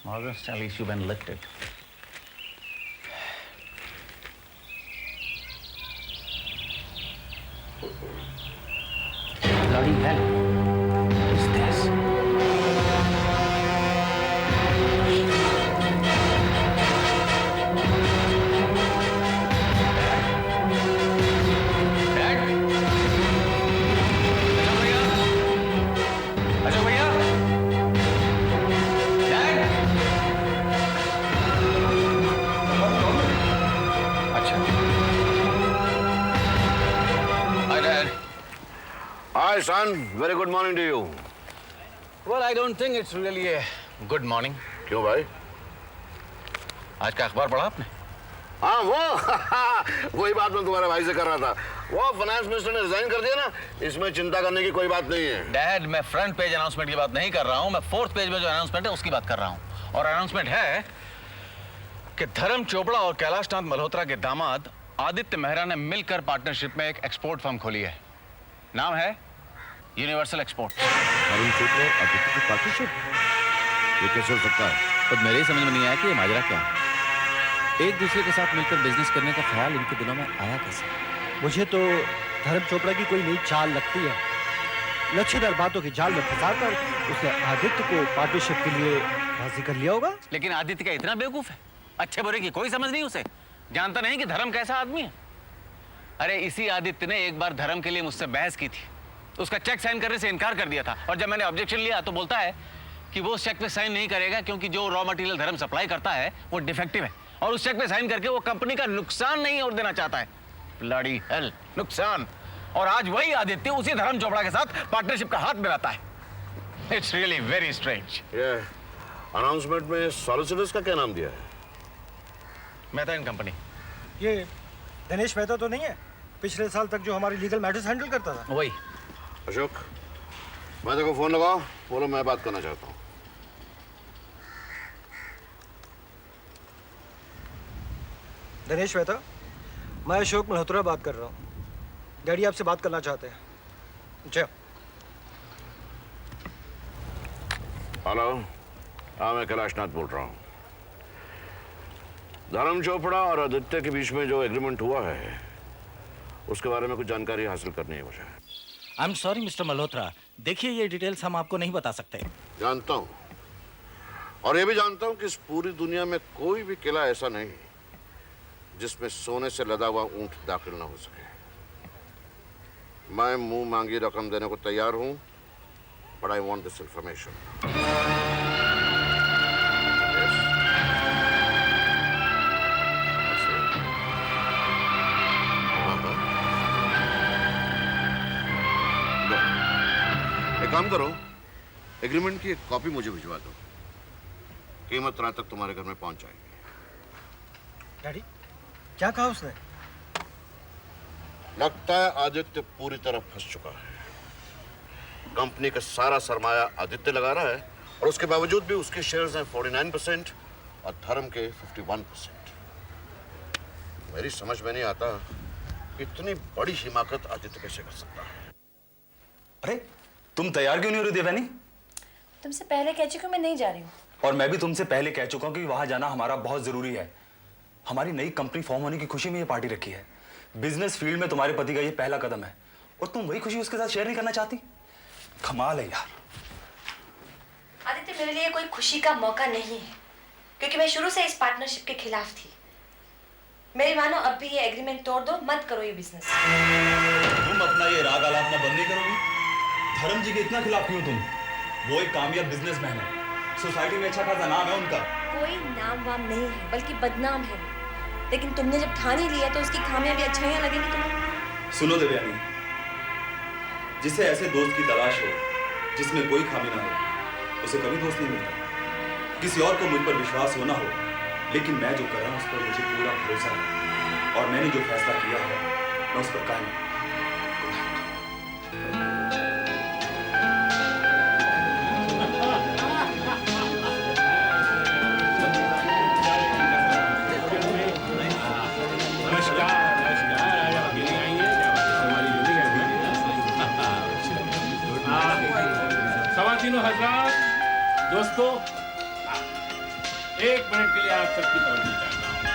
Morgan Stanley issue been lifted. Bloody hell. What is this? Hi, son. Very good morning to you. Well, I don't think it's really a good morning. क्यों भाई? आज का अखबार पढ़ा आपने? हाँ वो वही बात मैं तुम्हारे भाई से कर रहा था। वो फाइनेंस मिनिस्टर ने रिजाइन कर दिया ना, इसमें चिंता करने की कोई बात नहीं है। डैड, मैं फ्रंट पेज अनाउंसमेंट की बात नहीं कर रहा हूँ, मैं फोर्थ पेज में जो अनाउंसमेंट है उसकी बात कर रहा हूँ। और अनाउंसमेंट है कि धर्म चोपड़ा और कैलाश नाथ मल्होत्रा के दामाद आदित्य मेहरा ने मिलकर पार्टनरशिप में एक एक्सपोर्ट फर्म खोली है। नाम है यूनिवर्सल एक्सपोर्ट। धर्म चोपड़ा और आदित्य की पार्टनरशिप? ये कैसे हो सकता है? खुद मेरे ही समझ में नहीं आया कि ये माजरा क्या है। एक दूसरे के साथ मिलकर बिजनेस करने का ख्याल इनके दिलों में आया कैसे? मुझे तो धर्म चोपड़ा की कोई नई चाल लगती है। लच्छेदार बातों की जाल में फंसाकर उसने आदित्य को पार्टनरशिप के लिए राजी कर लिया होगा। लेकिन आदित्य क्या इतना बेवकूफ है? अच्छे बुरे की कोई समझ नहीं उसे। जानता नहीं कि धर्म कैसा आदमी है। अरे इसी आदित्य ने एक बार धर्म के लिए मुझसे बहस की थी, उसका चेक साइन करने से इनकार कर दिया था। और जब मैंने ऑब्जेक्शन लिया तो बोलता है कि वो उस चेक पे साइन नहीं करेगा क्योंकि जो रॉ मटेरियल धर्म सप्लाई करता है वो डिफेक्टिव है और उस चेक पे साइन करके वो कंपनी का नुकसान नहीं और देना चाहता है। ब्लडी हेल, नुकसान। और आज वही आदित्य उसी धर्म चोपड़ा के साथ पार्टनरशिप का हाथ मिलाता है। It's really very strange. ये अनाउंसमेंट में सॉलिसिटर्स का क्या नाम दिया है? Mehta and company. ये दिनेश मेहता तो नहीं है? पिछले साल तक जो हमारी लीगल मैटर्स हैंडल करता था। वही। अशोक, मैं देखो फोन लगाओ, बोलो मैं बात करना चाहता हूँ। दिनेश मेहता, मैं अशोक मल्होत्रा बात कर रहा हूँ। डैडी आपसे बात करना चाहते हैं। जय। हेलो, हाँ मैं कैलाश नाथ बोल रहा हूँ। धर्म चोपड़ा और आदित्य के बीच में जो एग्रीमेंट हुआ है उसके बारे में कुछ जानकारी हासिल करनी है मुझे। I am sorry mister Malhotra, देखिए ये डिटेल्स हम आपको नहीं बता सकते। जानता हूँ और ये भी जानता हूँ कि इस पूरी दुनिया में कोई भी किला ऐसा नहीं जिसमें सोने से लदा हुआ ऊंट दाखिल ना हो सके। मैं मुंह मांगी रकम देने को तैयार हूँ, but I want this information. एक काम करो, एग्रीमेंट की एक कॉपी मुझे भिजवा दो। कीमत रात तक तुम्हारे घर में पहुंच जाएगी। डैडी, क्या कहा उसने? लगता है आदित्य पूरी तरह फंस चुका है। कंपनी का सारा सरमाया आदित्य लगा रहा है और उसके बावजूद भी उसके शेयर्स हैं 49% और धर्म के 51%। मेरी समझ में नहीं आता इतनी बड़ी हिमाकत आदित्य कैसे कर सकता है। अरे तुम तैयार क्यों नहीं हो रही देवयानी? तुमसे पहले कह चुकी हूं मैं नहीं जा रही हूँ। और मैं भी तुमसे पहले कह चुका हूं कि वहां जाना हमारा बहुत जरूरी है। हमारी नई कंपनी फॉर्म होने की खुशी में ये पार्टी रखी है। बिजनेस फील्ड में तुम्हारे पति का ये पहला कदम है और तुम वही खुशी उसके साथ शेयर नहीं करना चाहती? कमाल है यार। आदित्य, मेरे लिए कोई खुशी का मौका नहीं है क्योंकि मैं शुरू से इस पार्टनरशिप के खिलाफ थी। मेरी मानो अब भी ये एग्रीमेंट तोड़ दो, मत करो ये बिजनेस। तुम अपना ये राग आलापना बंद नहीं करोगी? धर्म जी के इतना खिलाफ क्यों तुम? वो एक कामयाब बिजनेसमैन है, सोसाइटी में अच्छा खासा नाम है उनका। कोई नाम वाम नहीं है बल्कि बदनाम है। लेकिन तुमने जब ठान ही लिया तो उसकी खामियां भी अच्छाइयां लगेंगी तुम्हें। सुनो देवयानी, जिसे ऐसे दोस्त की तलाश हो जिसमें कोई खामी ना हो, उसे कभी दोस्त नहीं मिलता। किसी और को मुझ पर विश्वास हो ना हो, लेकिन मैं जो कर रहा हूं उस पर मुझे पूरा भरोसा है और मैंने जो फैसला किया है मैं उस पर कायम हूं। खवातीनो हजरात, दोस्तों, एक मिनट के लिए आप सबकी तवज्जो चाहता हूं।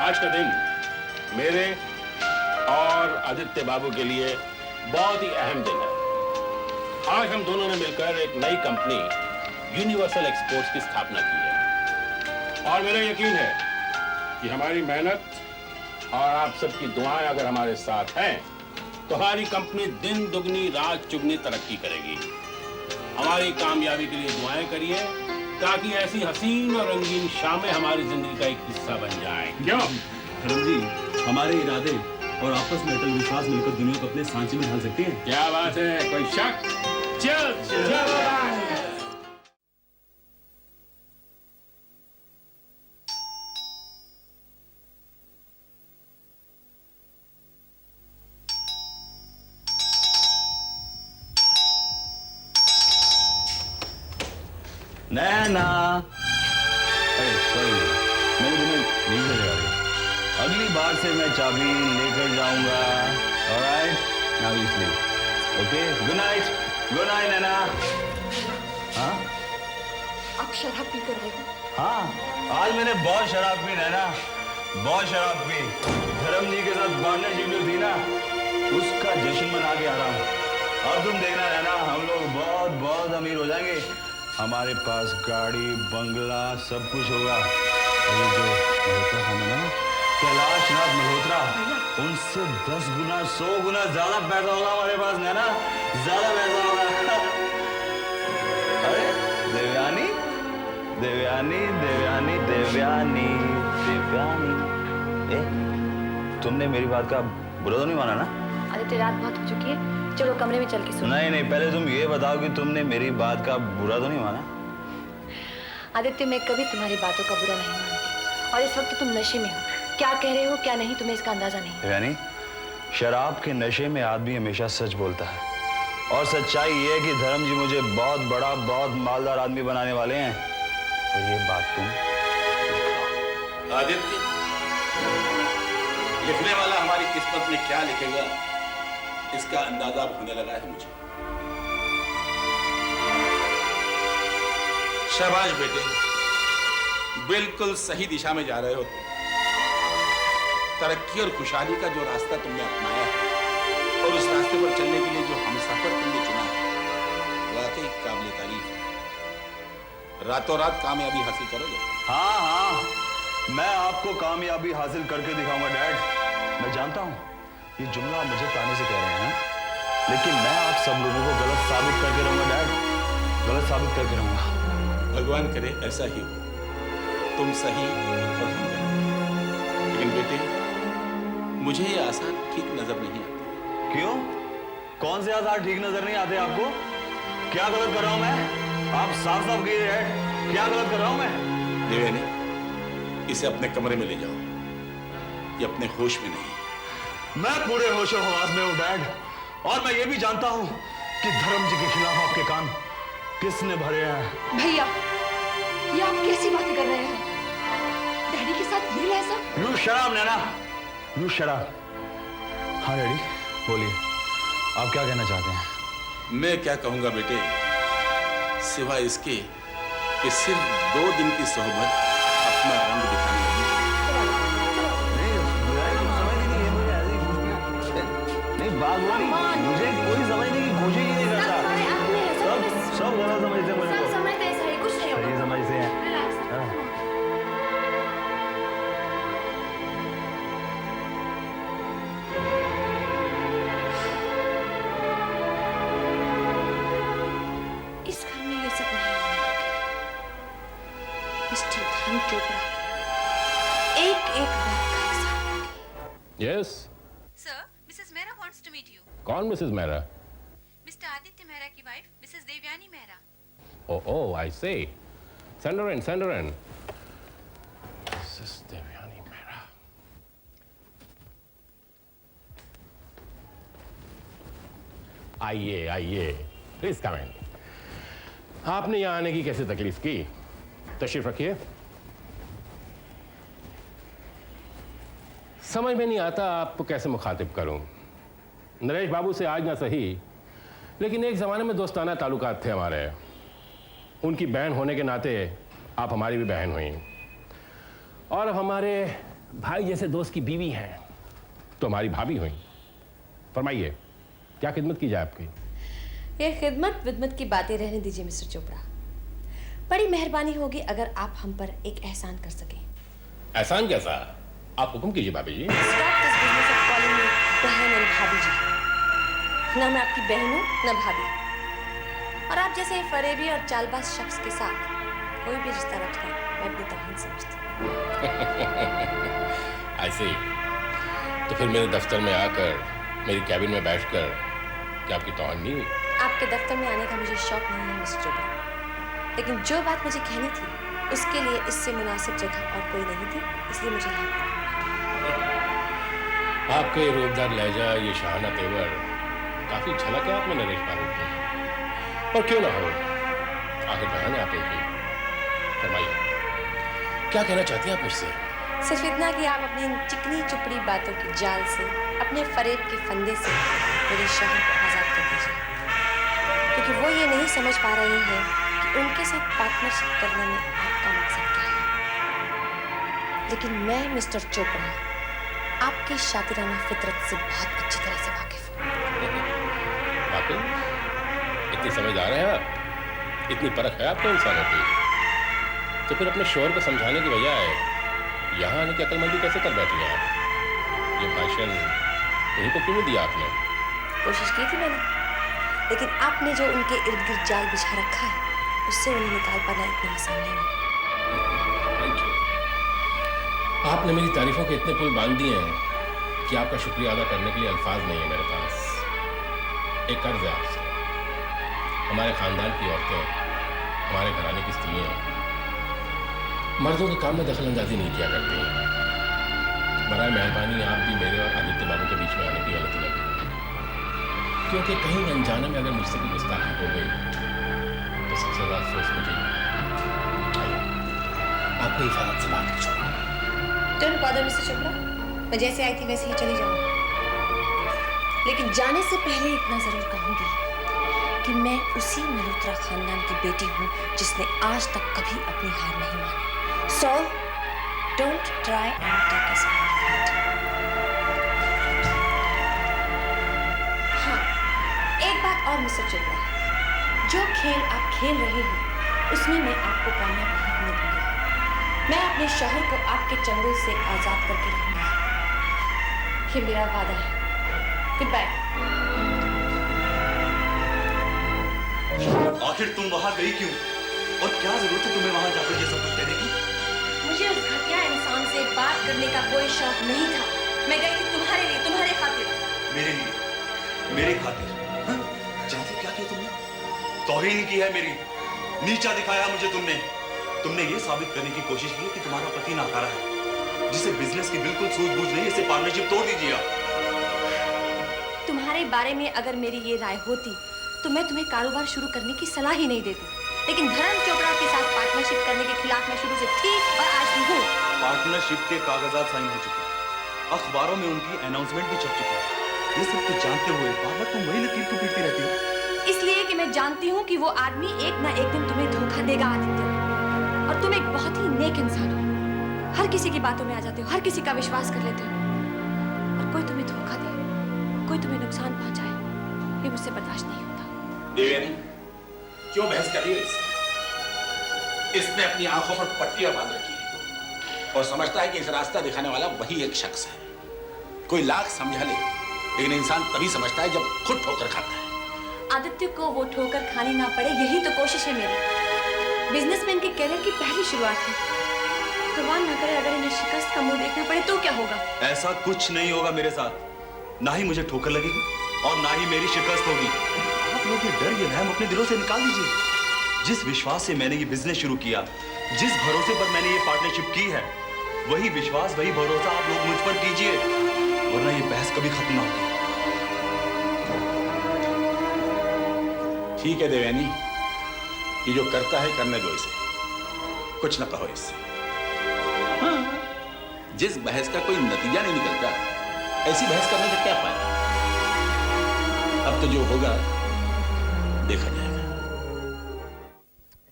आज का दिन मेरे और आदित्य बाबू के लिए बहुत ही अहम दिन है। आज हम दोनों ने मिलकर एक नई कंपनी यूनिवर्सल एक्सपोर्ट्स की स्थापना की है और मेरा यकीन है कि हमारी मेहनत और आप सबकी दुआएं अगर हमारे साथ हैं तो हमारी कंपनी दिन दुगनी रात चुगनी तरक्की करेगी। हमारी कामयाबी के लिए दुआएं करिए ताकि ऐसी हसीन और रंगीन शामें हमारी जिंदगी का एक हिस्सा बन जाएं। क्यों? धर्म जी, हमारे इरादे और आपस में अटल विश्वास मिलकर दुनिया को अपने सांचे में ढाल सकते हैं। क्या बात है, कोई शक? चल चल। नैना, सॉरी, मैंने तुम्हें नहीं लगा दी। अगली बार से मैं चाबी लेकर जाऊंगा। Alright, now you sleep. Okay, good night Naina. हाँ आप शराब पीकर आए हो? हाँ, आज मैंने बहुत शराब पी नैना, बहुत शराब पी। धर्म जी के साथ पार्टनरशिप जो थी ना, उसका जश्न मना के आ रहा हूँ। अब तुम देखना नैना, हम लोग बहुत बहुत अमीर हो जाएंगे। हमारे पास गाड़ी बंगला सब कुछ होगा। और ये जो मल्होत्रा खाना ना, कैलाश नाथ मल्होत्रा, उनसे 10 गुना 100 गुना ज्यादा पैसा होगा हमारे पास नैना, ज्यादा पैसा होगा। अरे देवयानी देवयानी देवयानी देवयानी देवयानी, तुमने मेरी बात का बुरा तो नहीं माना ना? आदित्य, रात बहुत हो चुकी है, चलो कमरे में चल के सुनो। नहीं, पहले तुम ये बताओ कि तुमने मेरी बात का बुरा तो नहीं माना? आदित्य, मैं कभी तुम्हारी बातों का बुरा नहीं मानती और इस वक्त तुम नशे में हो। क्या कह रहे हो क्या नहीं तुम्हें इसका अंदाजा नहीं। यानी शराब के नशे में आदमी हमेशा सच बोलता है और सच्चाई ये है कि धर्म जी मुझे बहुत बड़ा बहुत मालदार आदमी बनाने वाले हैं। और ये बात तुम आदित्य, लिखने वाला हमारी किस्मत में क्या लिखेगा इसका अंदाजा होने लगा है मुझे। शाबाश बेटे, बिल्कुल सही दिशा में जा रहे हो। तरक्की और खुशहाली का जो रास्ता तुमने अपनाया है और उस रास्ते पर चलने के लिए जो हमसफर तुमने चुना है, वाकई काबिल तारीफ है। रातों रात कामयाबी हासिल करोगे। हाँ, मैं आपको कामयाबी हासिल करके दिखाऊंगा डैड। मैं जानता हूँ ये जुमला मुझे ताने से कह रहे हैं, लेकिन मैं आप सब लोगों को गलत साबित करके रहूंगा डैड, गलत साबित करके रहूंगा। भगवान करे ऐसा ही हो, तुम सही और हम गलत। लेकिन बेटे, मुझे ये आसार ठीक नजर नहीं आते। क्यों? कौन से आसार ठीक नजर नहीं आते आपको? क्या गलत कर रहा हूं मैं? आप साफ साफ कहिए डैड, क्या गलत कर रहा हूं मैं? देवयानी, इसे अपने कमरे में ले जाओ। ये अपने होश में नहीं। मैं पूरे होश और हवास में हूं डैड, और मैं ये भी जानता हूं कि धर्म जी के खिलाफ आपके कान किसने भरे हैं। भैया, ये आप कैसी बातें कर रहे हैं? डैडी के साथ ये लहजा? यू शराब नैना, यू शराब। हाँ डैडी, बोलिए, आप क्या कहना चाहते हैं? मैं क्या कहूंगा बेटे, सिवाय इसके कि सिर्फ 2 दिन की सोहबत अपना रंग दिखाने लगी। नहीं, बागवानी मुझे कोई समझने की कोशिश ही नहीं करता। सब गलत समझते मुझे को। समझते हैं, सही कुछ नहीं होगा। सही समझते हैं। इस घर में ये सब नहीं होगा। मिस्टर धर्म चोपड़ा एक बात का हिसाब। Yes. Sir, Mrs. Mehra wants to meet you. कौन Mrs Mehra? Mr. Aditya Mehra की wife, Mrs. Devyani Mehra. Oh, I see. Send her in, send her in. Mrs. Devyani Mehra. आइए, प्लीज कम इन। आपने यहाँ आने की कैसे तकलीफ की? तशरीफ रखिए। समझ में नहीं आता आपको कैसे मुखातिब करूं। नरेश बाबू से आज ना सही, लेकिन एक ज़माने में दोस्ताना ताल्लुकात थे हमारे। उनकी बहन होने के नाते आप हमारी भी बहन हुई और अब हमारे भाई जैसे दोस्त की बीवी हैं तो हमारी भाभी हुई। फरमाइए क्या खिदमत की जाए आपकी? ये खिदमत विदमत की बातें रहने दीजिए मिस्टर चोपड़ा। बड़ी मेहरबानी होगी अगर आप हम पर एक एहसान कर सकें। एहसान कैसा? आप हुक्म कीजिए भाभी जी। Stop this business of calling me बहन और भाभी जी। ना मैं आपकी बहन हूँ ना भाभी। और आप जैसे फरेबी और चालबाज शख्स के साथ कोई भी रिश्ता रखना मैं अपनी तौहीन समझती हूँ। ऐसे ही तो फिर मेरे दफ्तर में आकर मेरी कैबिन में बैठकर क्या आपकी तौहीन नहीं हुई? आपके दफ्तर में आने का मुझे शौक नहीं है मिस्टर चोपड़ा, लेकिन जो बात मुझे कहनी थी उसके लिए इससे मुनासिब जगह और कोई नहीं थी, इसलिए मुझे यहाँ आपका ये रूपदार लहजा, ये शाहाना तेवर काफी झलक है आप में नरेश बाबू की। और क्यों ना हो, आखिर बहन है आप इनकी। फरमाइए क्या कहना चाहती हैं आप मुझसे? सिर्फ इतना कि आप अपनी इन चिकनी चुपड़ी बातों की जाल से, अपने फरेब के फंदे से मेरे शौहर को आजाद कर दीजिए, क्योंकि वो ये नहीं समझ पा रहे हैं कि उनके साथ पार्टनरशिप करने में आपका मकसद क्या है। लेकिन मैं मिस्टर चोपड़ा आपकी शातिराना फितरत से बहुत अच्छी तरह से वाकिफ हूँ। वाकई इतनी समझदार हैं आप, इतनी परख है आपको इंसानों की, तो फिर अपने शोहर को समझाने की बजाय यहाँ आने की अक्लमंदी कैसे कर बैठी हैं आप? ये भाषण उन्हीं को क्यों नहीं दिया आपने? कोशिश की थी मैंने, लेकिन आपने जो उनके इर्द गिर्द जाल बिछा रखा है उससे उन्हें निकाल पाना इतना आसान नहीं है। Thank you. आपने मेरी तारीफों के इतने पुल बांध दिए हैं कि आपका शुक्रिया अदा करने के लिए अल्फाज नहीं है मेरे पास। एक कर्ज है आपसे। हमारे खानदान की औरतें, हमारे घराने की स्त्रियां मर्दों के काम में दखल अंदाजी नहीं किया करती हैं। बराए मेहरबानी आप भी मेरे और आदित्य बाबू के बीच में आने की गलती न करें, क्योंकि कहीं अनजाने में अगर मुझसे कोई गुस्ताखी हो गई तो सबसे ज़्यादा अफसोस मुझे। आपको हिफाजत से बात कर छोड़ा। डोंट बॉदर मिस्टर चोपड़ा, मैं जैसे आई थी वैसे ही चली जाऊंगी, लेकिन जाने से पहले इतना जरूर कहूंगी कि मैं उसी मल्होत्रा खानदान की बेटी हूँ जिसने आज तक कभी अपनी हार नहीं मानी। So, don't try and take us for granted. हाँ, एक बात और मिस्टर चोपड़ा, जो खेल आप खेल रहे हो उसमें मैं आपको कामयाब नहीं होने दूंगी। मैं अपने शौहर को आपके चंगुल से आजाद करके रहूंगी। ये मेरा वादा है। Goodbye. आखिर तुम वहां गई क्यों? और क्या जरूरत है तुम्हें वहां जाकर ये सब कुछ कहने की? मुझे उस घटिया इंसान से बात करने का कोई शौक नहीं था। मैं गई थी तुम्हारे लिए, तुम्हारे खातिर। मेरे लिए? मेरे खातिर? हाँ? जानती क्या किया तुमने? तौहीन की है मेरी, नीचा दिखाया मुझे तुमने। तुमने ये साबित करने की कोशिश की कि तुम्हारा पति नाकारा है, जिसे बिजनेस की बिल्कुल सूझबूझ नहीं, इसे पार्टनरशिप तोड़ दीजिए आप। तुम्हारे बारे में अगर मेरी ये राय होती तो मैं तुम्हें कारोबार शुरू करने की सलाह ही नहीं देती, लेकिन धर्म चोपड़ा के साथ पार्टनरशिप करने के खिलाफ मैं शुरू से थी और आज भी हूँ। पार्टनरशिप के कागजात साइन हो चुके हैं, अखबारों में उनकी अनाउंसमेंट भी छप चुकी है। ये सब कुछ जानते हुए बार-बार तुम वही लकीर क्यों पीटती रहती हो? इसलिए कि मैं जानती हूँ कि वो आदमी एक ना एक दिन तुम्हें धोखा देगा आदित्य, और तुम एक बहुत ही नेक इंसान हो। हर किसी की बातों में आ जाते हो, हर किसी का विश्वास कर लेते हो, और कोई तुम्हें धोखा दे, कोई तुम्हें नुकसान पहुंचाए, ये मुझसे बर्दाश्त नहीं होता। देवयानी, क्यों बहस कर रही है इससे? इसने अपनी आंखों पर पट्टियां बांध रखी है और समझता है कि इस रास्ता दिखाने वाला वही एक शख्स है। कोई लाख समझा ले, लेकिन इंसान तभी समझता है जब खुद ठोकर खाता है। आदित्य को वो ठोकर खानी ना पड़े, यही तो कोशिश है मेरी। बिजनेसमैन के कैरियर की पहली शुरुआत है। भगवान ना करे अगर इन्हें शिकस्त का मुंह देखना पड़े तो क्या होगा? ऐसा कुछ नहीं होगा मेरे साथ। ना ही मुझे ठोकर लगेगी और ना ही मेरी शिकस्त होगी। आप लोग ये डर, ये वहम अपने दिलों से निकाल दीजिए। जिस विश्वास से मैंने ये बिजनेस शुरू किया, जिस भरोसे पर मैंने ये पार्टनरशिप की है, वही विश्वास, वही भरोसा आप लोग मुझ पर कीजिए, वरना ये बहस कभी खत्म ना होगी। ठीक है देवयानी, ये जो करता है करने दो इसे, कुछ न कहो इससे। हाँ, जिस बहस का कोई नतीजा नहीं निकलता, ऐसी बहस करने से क्या फायदा? अब तो जो होगा देखा जाएगा।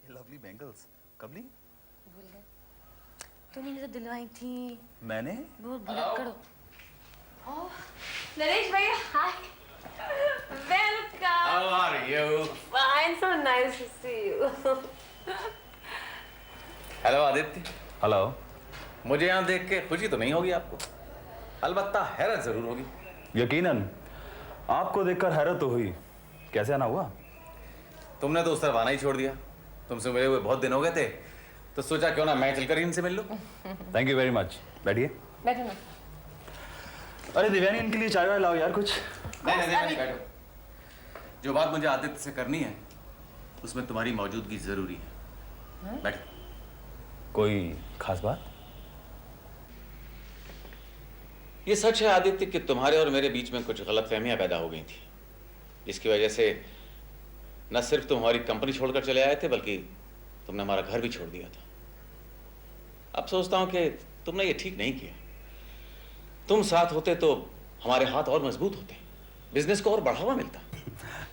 लवली बैंगल्स, कबली भूल गए? तुमने तो दिलवाई थी। मैंने? बहुत भुलक्कड़ हो। ओह, नरेश भैया, hi. Welcome. How are you? Fine, so nice to see you. Hello Aditya. Hello. मुझे यहाँ देख के खुशी तो नहीं होगी आपको, अलबत्ता हैरत जरूर होगी। यकीनन आपको देखकर हैरत तो हुई। कैसे आना हुआ? तुमने तो उस तरफ आना ही छोड़ दिया। तुमसे मिले हुए बहुत दिन हो गए थे, तो सोचा क्यों ना मैं चलकर ही इनसे मिल लूं। Thank you very much. बैठिए। बैठो ना। अरे दिव्यानी, इनके लिए चाय वाय लाओ यार कुछ। नहीं, बैठो। जो बात मुझे आदित्य से करनी है उसमें तुम्हारी मौजूदगी जरूरी है। बैठो। कोई खास बात? ये सच है आदित्य कि तुम्हारे और मेरे बीच में कुछ गलतफहमियां पैदा हो गई थी, जिसकी वजह से न सिर्फ तुम हमारी कंपनी छोड़कर चले आए थे, बल्कि तुमने हमारा घर भी छोड़ दिया था। अब सोचता हूं कि तुमने ये ठीक नहीं किया। तुम साथ होते तो हमारे हाथ और मजबूत होते, बिजनेस को और बढ़ावा मिलता।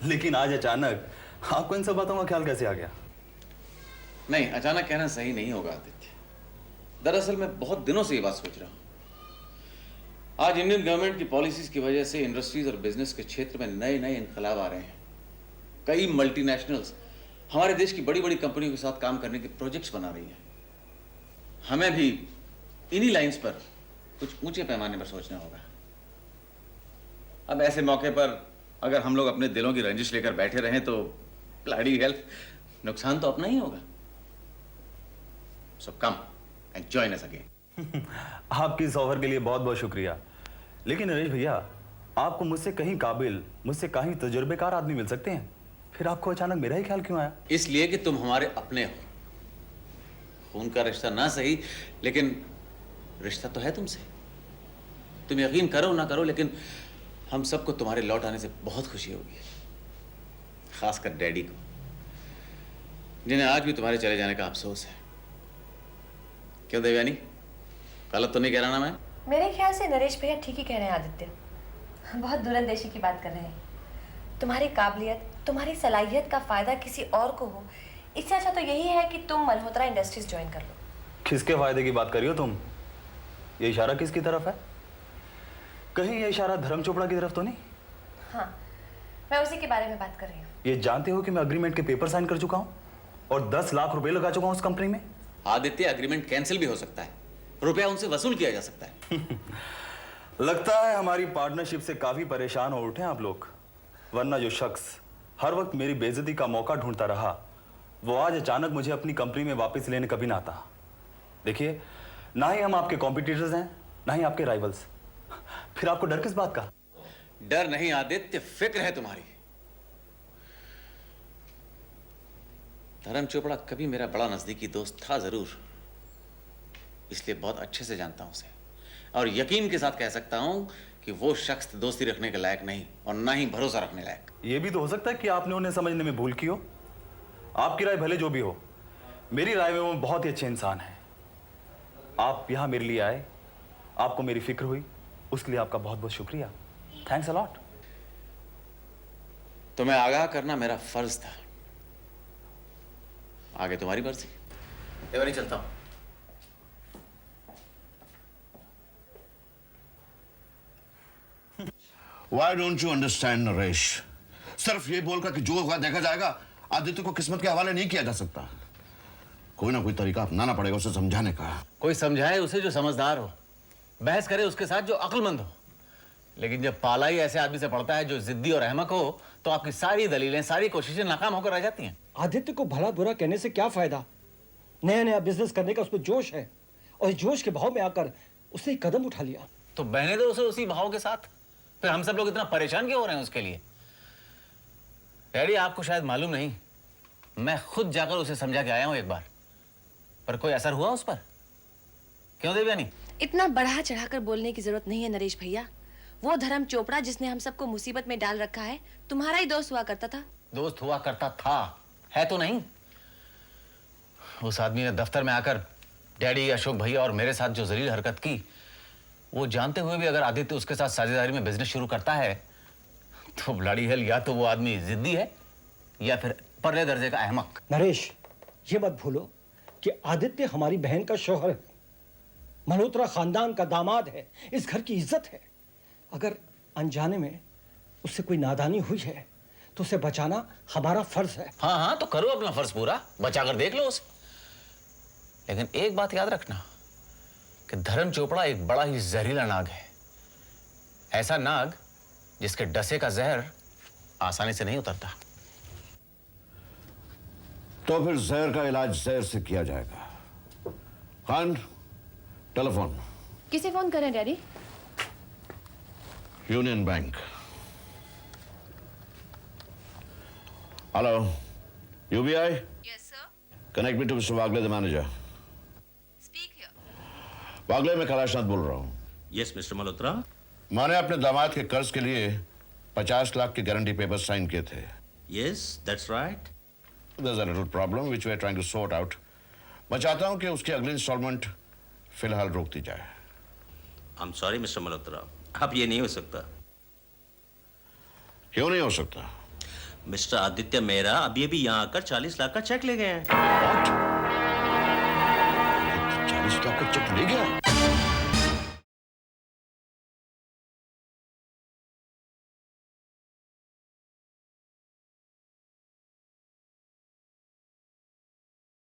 लेकिन आज अचानक आपको इन सब बातों का ख्याल कैसे आ गया? नहीं, अचानक कहना सही नहीं होगा आदित्य। दरअसल मैं बहुत दिनों से ये बात सोच रहा हूं। आज इंडियन गवर्नमेंट की पॉलिसीज की वजह से इंडस्ट्रीज और बिजनेस के क्षेत्र में नए नए इनकलाब आ रहे हैं। कई मल्टीनेशनल्स हमारे देश की बड़ी बड़ी कंपनियों के साथ काम करने के प्रोजेक्ट्स बना रही हैं। हमें भी इन्हीं लाइंस पर कुछ ऊंचे पैमाने पर सोचना होगा। अब ऐसे मौके पर अगर हम लोग अपने दिलों की रंजिश लेकर बैठे रहें तो ब्लडी हेल्थ, नुकसान तो अपना ही होगा। So come and join us again. आपकी इस ऑफर के लिए बहुत बहुत शुक्रिया। लेकिन नरेश भैया, आपको मुझसे कहीं काबिल, मुझसे कहीं तजुर्बेकार आदमी मिल सकते हैं, फिर आपको अचानक मेरा ही ख्याल क्यों आया? इसलिए कि तुम हमारे अपने हो। खून का रिश्ता ना सही, लेकिन रिश्ता तो है तुमसे। तुम यकीन करो ना करो, लेकिन हम सबको तुम्हारे लौट आने से बहुत खुशी होगी, खासकर डैडी को, जिन्हें आज भी तुम्हारे चले जाने का अफसोस है। क्यों देवयानी, गलत तो नहीं कह रहा ना मैं? मेरे ख्याल से नरेश भैया ठीक ही कह रहे हैं आदित्य। बहुत दूरंदेशी की बात कर रहे हैं। तुम्हारी काबिलियत, तुम्हारी सलाहियत का फायदा किसी और को हो, इससे अच्छा तो यही है कि तुम मल्होत्रा इंडस्ट्रीज ज्वाइन कर लो। किसके फायदे की बात कर रही हो तुम? ये इशारा किसकी तरफ है? कहीं ये इशारा धर्म चोपड़ा की तरफ तो नहीं? हाँ, मैं उसी के बारे में बात कर रही हूँ। ये जानते हो कि मैं अग्रीमेंट के पेपर साइन कर चुका हूं और 10 लाख रुपए लगा चुका हूं उस कंपनी में। आदित्य, एग्रीमेंट कैंसिल भी हो सकता है, रुपया उनसे वसूल किया जा सकता है। लगता है हमारी पार्टनरशिप से काफी परेशान हो उठे आप लोग, वरना जो शख्स हर वक्त मेरी बेइज्जती का मौका ढूंढता रहा, वो आज अचानक मुझे अपनी कंपनी में वापस लेने कभी ना आता। देखिए, ना ही हम आपके कॉम्पिटिटर्स हैं, ना ही आपके राइवल्स, फिर आपको डर किस बात का? डर नहीं आदित्य, फिक्र है तुम्हारी। धर्म चोपड़ा कभी मेरा बड़ा नजदीकी दोस्त था जरूर, इसलिए बहुत अच्छे से जानता हूं उसे, और यकीन के साथ कह सकता हूं कि वो शख्स दोस्ती रखने के लायक नहीं और ना ही भरोसा रखने लायक। ये भी तो हो सकता है कि आपने उन्हें समझने में भूल की हो। आपकी राय भले जो भी हो, मेरी राय में वो बहुत ही अच्छे इंसान है। आप यहां मेरे लिए आए, आपको मेरी फिक्र हुई, उसके लिए आपका बहुत बहुत शुक्रिया। Thanks a lot. तुम्हें आगाह करना मेरा फर्ज था, आगे तुम्हारी मर्जी। देवयानी, चलता हूं। Why don't you understand, Naresh? सिर्फ ये बोलकर कि जो होगा देखा जाएगा, आदित्य को किस्मत के हवाले नहीं किया जा सकता। कोई ना कोई तरीका अपनाना पड़ेगा उसे समझाने का। कोई समझाए उसे जो समझदार हो, बहस करे उसके साथ जो अक्लमंद हो। लेकिन जब पाला ही ऐसे आदमी से पड़ता है जो जिद्दी और अहमक हो, तो आपकी सारी दलीलें, सारी कोशिशें नाकाम होकर रह जाती हैं। आदित्य को भला बुरा कहने से क्या फायदा? नया नया बिजनेस करने का उसमें जोश है, और इस जोश के भाव में आकर उसने एक कदम उठा लिया। तो बहने दो उसे उसी भाव के साथ, फिर हम सब लोग इतना परेशान क्यों हो रहे हैं उसके लिए? डैडी, आपको शायद मालूम नहीं, मैं खुद जाकर उसे समझा के आया हूं एक बार, पर कोई असर हुआ उस पर? क्यों देवयानी? इतना बढ़ा चढ़ाकर बोलने की जरूरत नहीं है नरेश भैया। वो धर्म चोपड़ा जिसने हम सबको मुसीबत में डाल रखा है, तुम्हारा ही दोस्त हुआ करता था। दोस्त हुआ करता था, है तो नहीं। उस आदमी ने दफ्तर में आकर डैडी, अशोक भैया और मेरे साथ जो जलील हरकत की, वो जानते हुए भी अगर आदित्य उसके साथ साझेदारी में बिजनेस शुरू करता है, तो ब्लडी हेल, या तो वो आदमी जिद्दी है या फिर परले दर्जे का अहमक। नरेश, ये मत भूलो कि कि आदित्य हमारी बहन का शौहर है, मल्होत्रा खानदान का दामाद है, इस घर की इज्जत है। अगर अनजाने में उससे कोई नादानी हुई है तो उसे बचाना हमारा फर्ज है। हाँ हाँ, तो करो अपना फर्ज पूरा, बचाकर देख लो उसे। लेकिन एक बात याद रखना कि धर्म चोपड़ा एक बड़ा ही जहरीला नाग है। ऐसा नाग जिसके डसे का जहर आसानी से नहीं उतरता। तो फिर जहर का इलाज जहर से किया जाएगा। खान, टेलीफोन। किसे फोन करें daddy? Union Bank. Hello, UBI? Yes sir, connect me to mister Wagle, the manager. Speak here. Wagle, मैं कैलाशनाथ बोल रहा हूँ। Yes mister Malhotra. मैंने अपने दामाद के कर्ज के लिए 50 लाख के गारंटी पेपर साइन किए थे। Yes that's right. There's a little problem which we are trying to sort out. मैं चाहता हूं कि उसकी अगली इंस्टॉलमेंट फिलहाल रोक दी जाए। I am sorry mister Malhotra, अब ये नहीं हो सकता। क्यों नहीं हो सकता? मिस्टर आदित्य मेहरा अभी अभी यहाँ आकर 40 लाख का चेक ले गए हैं। What? 40 लाख का चेक ले गया?